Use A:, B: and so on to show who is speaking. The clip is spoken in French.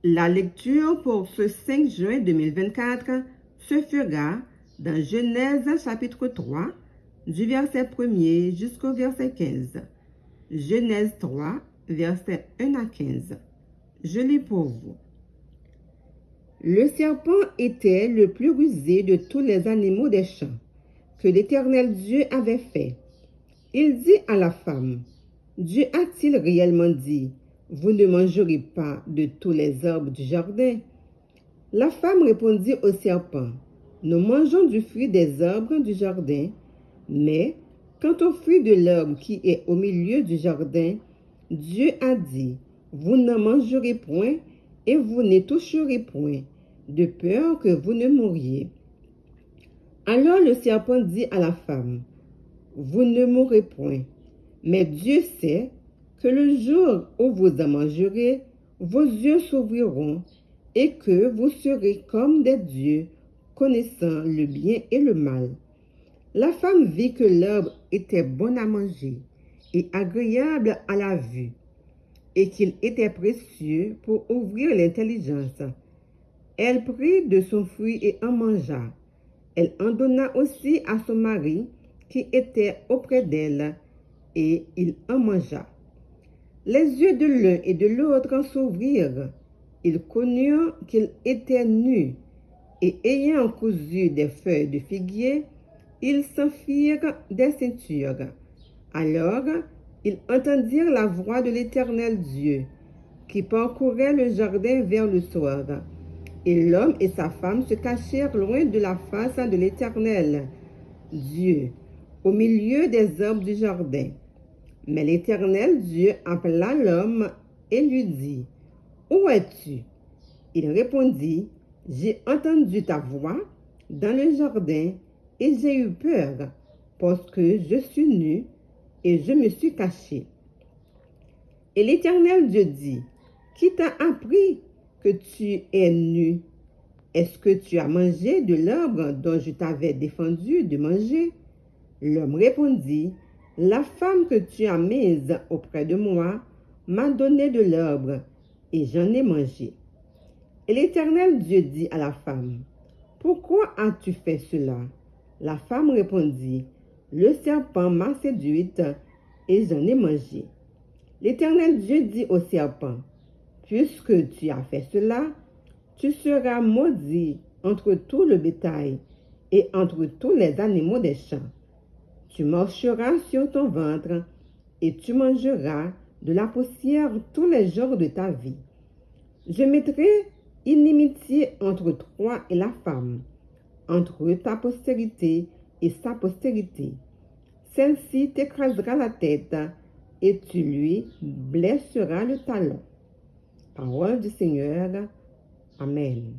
A: La lecture pour ce 5 juin 2024 se fera dans Genèse chapitre 3, du verset 1er jusqu'au verset 15. Genèse 3, versets 1 à 15. Je lis pour vous. Le serpent était le plus rusé de tous les animaux des champs que l'Éternel Dieu avait fait. Il dit à la femme, « Dieu a-t-il réellement dit, vous ne mangerez pas de tous les arbres du jardin? » La femme répondit au serpent, « Nous mangeons du fruit des arbres du jardin, mais quant au fruit de l'arbre qui est au milieu du jardin, Dieu a dit, vous n'en mangerez point et vous n'y toucherez point, de peur que vous ne mouriez. » Alors le serpent dit à la femme, « Vous ne mourrez point, mais Dieu sait que le jour où vous en mangerez, vos yeux s'ouvriront et que vous serez comme des dieux, connaissant le bien et le mal. » La femme vit que l'arbre était bon à manger et agréable à la vue, et qu'il était précieux pour ouvrir l'intelligence. Elle prit de son fruit et en mangea. Elle en donna aussi à son mari qui était auprès d'elle, et il en mangea. Les yeux de l'un et de l'autre s'ouvrirent. Ils connurent qu'ils étaient nus, et ayant cousu des feuilles de figuier, ils s'en firent des ceintures. Alors, ils entendirent la voix de l'Éternel Dieu, qui parcourait le jardin vers le soir. Et l'homme et sa femme se cachèrent loin de la face de l'Éternel Dieu, au milieu des arbres du jardin. Mais l'Éternel Dieu appela l'homme et lui dit, « Où es-tu? » Il répondit, « J'ai entendu ta voix dans le jardin et j'ai eu peur parce que je suis nu et je me suis caché. » Et l'Éternel Dieu dit, « Qui t'a appris que tu es nu? Est-ce que tu as mangé de l'arbre dont je t'avais défendu de manger? » L'homme répondit, « La femme que tu as mise auprès de moi m'a donné de l'arbre et j'en ai mangé. » Et l'Éternel Dieu dit à la femme, « Pourquoi as-tu fait cela? » La femme répondit, « Le serpent m'a séduite et j'en ai mangé. » L'Éternel Dieu dit au serpent, « Puisque tu as fait cela, tu seras maudit entre tout le bétail et entre tous les animaux des champs. Tu marcheras sur ton ventre et tu mangeras de la poussière tous les jours de ta vie. Je mettrai inimitié entre toi et la femme, entre ta postérité et sa postérité. Celle-ci t'écrasera la tête et tu lui blesseras le talon. » Parole du Seigneur. Amen.